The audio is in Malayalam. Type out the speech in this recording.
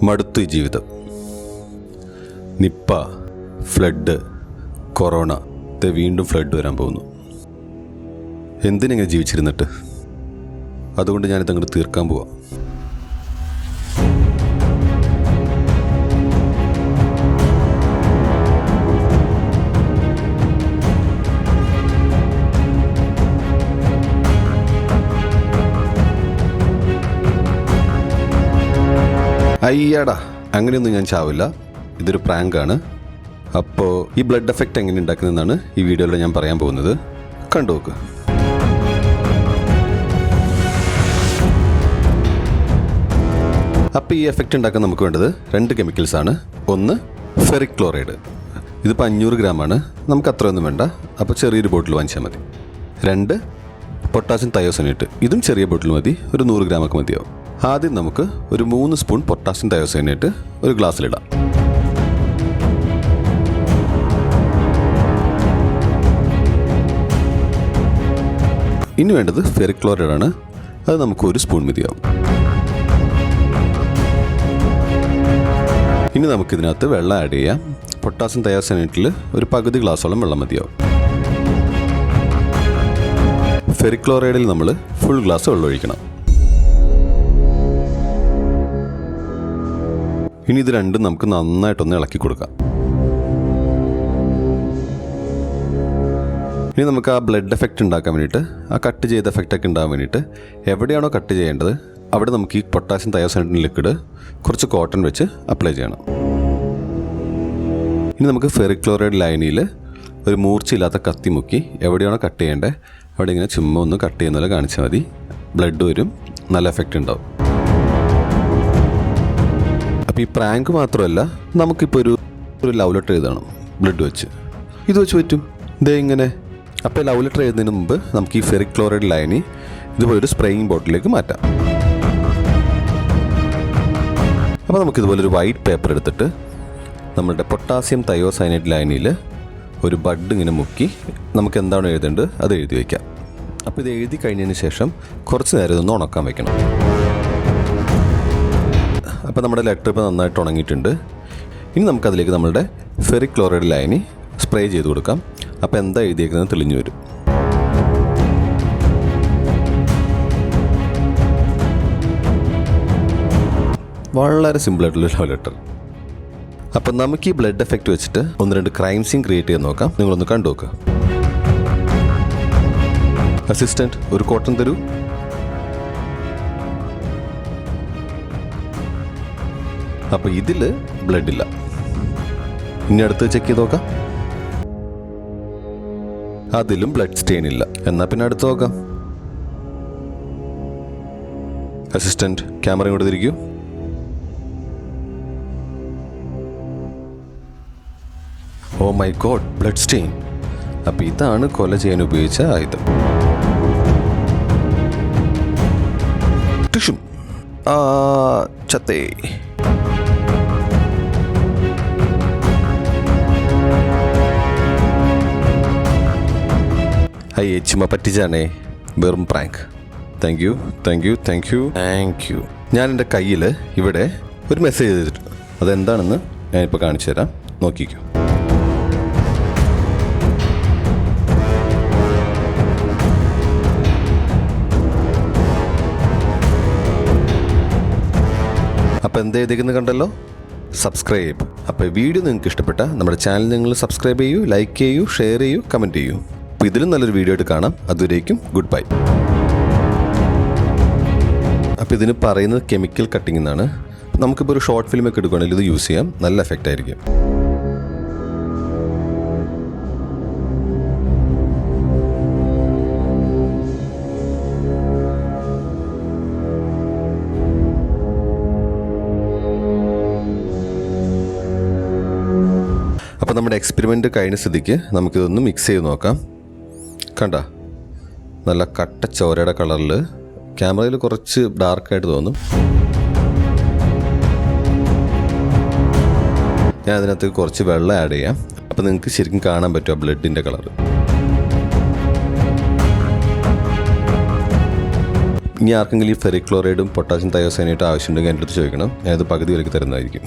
മടുത്തു ഈ ജീവിതം. നിപ്പ, ഫ്ലഡ്, കൊറോണ, വീണ്ടും ഫ്ലഡ് വരാൻ പോകുന്നു. എന്തിനെങ്ങനെ ജീവിച്ചിരുന്നിട്ട്? അതുകൊണ്ട് ഞാനിത് അങ്ങോട്ട് തീർക്കാൻ പോവാം. അയ്യാടാ, അങ്ങനെയൊന്നും ഞാൻ ചാവില്ല. ഇതൊരു പ്രാങ്കാണ്. അപ്പോൾ ഈ ബ്ലഡ് എഫക്റ്റ് എങ്ങനെ ഉണ്ടാക്കുന്നതെന്നാണ് ഈ വീഡിയോയിൽ ഞാൻ പറയാൻ പോകുന്നത്. കണ്ടു നോക്ക്. അപ്പോൾ ഈ എഫക്റ്റ് ഉണ്ടാക്കാൻ നമുക്ക് വേണ്ടത് 2 കെമിക്കൽസാണ്. ഒന്ന് ഫെറിക് ക്ലോറൈഡ്, ഇതിപ്പോൾ 500 ഗ്രാമാണ്. നമുക്ക് അത്രയൊന്നും വേണ്ട, അപ്പോൾ ചെറിയൊരു ബോട്ടിൽ വാങ്ങിച്ചാൽ മതി. 2 പൊട്ടാസ്യം തയോസൈനേറ്റ്, ഇതും ചെറിയ ബോട്ടിൽ മതി, ഒരു 100 ഗ്രാമൊക്കെ മതിയാവും. ആദ്യം നമുക്ക് ഒരു 3 സ്പൂൺ പൊട്ടാസ്യം തയോസൈനേറ്റ് ഒരു ഗ്ലാസ്സിലിടാം. ഇനി വേണ്ടത് ഫെറിക് ക്ലോറൈഡ് ആണ്. അത് നമുക്ക് 1 സ്പൂൺ മതിയാവും. ഇനി നമുക്കിതിനകത്ത് വെള്ളം ആഡ് ചെയ്യാം. പൊട്ടാസ്യം തയോസൈനേറ്റിൽ ഒരു പകുതി ഗ്ലാസോളം വെള്ളം മതിയാവും. ഫെറിക് ക്ലോറൈഡിൽ നമ്മൾ ഫുൾ ഗ്ലാസ് വെള്ളം ഒഴിക്കണം. ഇനി ഇത് രണ്ടും നമുക്ക് നന്നായിട്ടൊന്ന് ഇളക്കി കൊടുക്കാം. ഇനി നമുക്ക് ആ ബ്ലഡ് എഫക്റ്റ് ഉണ്ടാക്കാൻ വേണ്ടിയിട്ട്, ആ കട്ട് ചെയ്ത എഫക്റ്റൊക്കെ ഉണ്ടാകാൻ വേണ്ടിയിട്ട് എവിടെയാണോ കട്ട് ചെയ്യേണ്ടത് അവിടെ നമുക്ക് ഈ പൊട്ടാസ്യം തയോസൈനേറ്റ് ലിക്വിഡ് കുറച്ച് കോട്ടൺ വെച്ച് അപ്ലൈ ചെയ്യണം. ഇനി നമുക്ക് ഫെറിക് ക്ലോറൈഡ് ലൈനിൽ ഒരു മൂർച്ചയില്ലാത്ത കത്തി മുക്കി എവിടെയാണോ കട്ട് ചെയ്യേണ്ടത് അവിടെ ഇങ്ങനെ ചുമ്മാ ഒന്ന് കട്ട് ചെയ്യുന്ന പോലെ കാണിച്ചാൽ മതി. ബ്ലഡ് വരും, നല്ല എഫക്റ്റ് ഉണ്ടാവും. അപ്പോൾ ഈ പ്രാങ്ക് മാത്രമല്ല, നമുക്കിപ്പോൾ ഒരു ലവ് ലെറ്റർ എഴുതണം ബ്ലഡ് വെച്ച്. ഇത് വെച്ച് പറ്റും. ഇതേ ഇങ്ങനെ. അപ്പോൾ ലവ് ലെറ്റർ എഴുതുന്നതിന് മുമ്പ് നമുക്ക് ഈ ഫെറിക് ക്ലോറൈഡ് ലൈനി ഇതുപോലൊരു സ്പ്രേയിങ് ബോട്ടിലേക്ക് മാറ്റാം. അപ്പോൾ നമുക്കിതുപോലൊരു വൈറ്റ് പേപ്പർ എടുത്തിട്ട് നമ്മളുടെ പൊട്ടാസ്യം തയോസൈനേറ്റ് ലൈനിൽ ഒരു ബഡ് ഇങ്ങനെ മുക്കി നമുക്ക് എന്താണോ എഴുതേണ്ടത് അത് എഴുതി വയ്ക്കാം. അപ്പോൾ ഇത് എഴുതി കഴിഞ്ഞതിന് ശേഷം കുറച്ച് നേരം ഇതൊന്ന് ഉണക്കാൻ വയ്ക്കണം. അപ്പോൾ നമ്മുടെ ലെറ്റർ ഇപ്പോൾ നന്നായിട്ട് ഉണങ്ങിയിട്ടുണ്ട്. ഇനി നമുക്കതിലേക്ക് നമ്മളുടെ ഫെറിക് ക്ലോറൈഡ് ലൈനി സ്പ്രേ ചെയ്ത് കൊടുക്കാം. അപ്പോൾ എന്താ എഴുതിയേക്കുന്നത് തെളിഞ്ഞു വരും. വളരെ സിമ്പിളായിട്ടുള്ള ലവ് ലെറ്റർ. അപ്പം നമുക്ക് ഈ ബ്ലഡ് എഫക്റ്റ് വെച്ചിട്ട് 1-2 ക്രൈം സീൻ ക്രിയേറ്റ് ചെയ്ത് നോക്കാം. നിങ്ങളൊന്ന് കണ്ടു നോക്കുക. അസിസ്റ്റൻറ്റ്, ഒരു കോട്ടൺ തരൂ. അപ്പോൾ ഇതിൽ ബ്ലഡ് ഇല്ല. ഇനി അടുത്ത് ചെക്ക് ചെയ്ത് നോക്കാം. അതിലും ബ്ലഡ് സ്റ്റെയിൻ ഇല്ല. എന്നാൽ പിന്നെ അടുത്ത് നോക്കാം. അസിസ്റ്റൻറ്റ്, ക്യാമറ ഇങ്ങോട്ട് തിരിക്കൂ. Oh my god, blood stain. അപ്പോൾ ഇതാണ് കൊല ചെയ്യാൻ ഉപയോഗിച്ച ആയുധം. ടിഷും ചത്തേ. അയ്യേ, ചുമ പറ്റിച്ചാണേ. വെറും പ്രാങ്ക്. Thank you. ഞാൻ എൻ്റെ കയ്യിൽ ഇവിടെ ഒരു മെസ്സേജ് ചെയ്തിട്ടുണ്ട്. അതെന്താണെന്ന് ഞാനിപ്പോൾ കാണിച്ചു തരാം. നോക്കിക്കോ. അപ്പോൾ എന്താ എഴുതിക്കുന്നത് കണ്ടല്ലോ? സബ്സ്ക്രൈബ്. അപ്പോൾ വീഡിയോ നിങ്ങൾക്ക് ഇഷ്ടപ്പെട്ട നമ്മുടെ ചാനൽ നിങ്ങൾ സബ്സ്ക്രൈബ് ചെയ്യൂ, ലൈക്ക് ചെയ്യൂ, ഷെയർ ചെയ്യൂ, കമൻറ്റ് ചെയ്യൂ. അപ്പോൾ ഇതിലും നല്ലൊരു വീഡിയോ ആയിട്ട് കാണാം. അതുവരേക്കും ഗുഡ് ബൈ. അപ്പോൾ ഇതിന് പറയുന്നത് കെമിക്കൽ കട്ടിംഗ് എന്നാണ്. നമുക്കിപ്പോൾ ഒരു ഷോർട്ട് ഫിലിമൊക്കെ എടുക്കുകയാണെങ്കിൽ ഇത് യൂസ് ചെയ്യാം. നല്ല എഫക്റ്റ് ആയിരിക്കും. അപ്പോൾ നമ്മുടെ എക്സ്പെരിമെൻ്റ് കഴിഞ്ഞ സ്ഥിതിക്ക് നമുക്കിതൊന്ന് മിക്സ് ചെയ്ത് നോക്കാം. കണ്ട, നല്ല കട്ട ചോരയുടെ കളറിൽ. ക്യാമറയിൽ കുറച്ച് ഡാർക്കായിട്ട് തോന്നും. ഞാൻ അതിനകത്ത് കുറച്ച് വെള്ളം ആഡ് ചെയ്യാം. അപ്പോൾ നിങ്ങൾക്ക് ശരിക്കും കാണാൻ പറ്റും ആ ബ്ലഡിൻ്റെ കളർ. ഇനി ആർക്കെങ്കിലും ഈ ഫെറിക് ക്ലോറൈഡും പൊട്ടാസ്യം തയോസൈനേറ്റും ആവശ്യമുണ്ടെങ്കിൽ എൻ്റെ അടുത്ത് ചോദിക്കണം. ഞാനത് പകുതി വിലയ്ക്ക് തരുന്നതായിരിക്കും.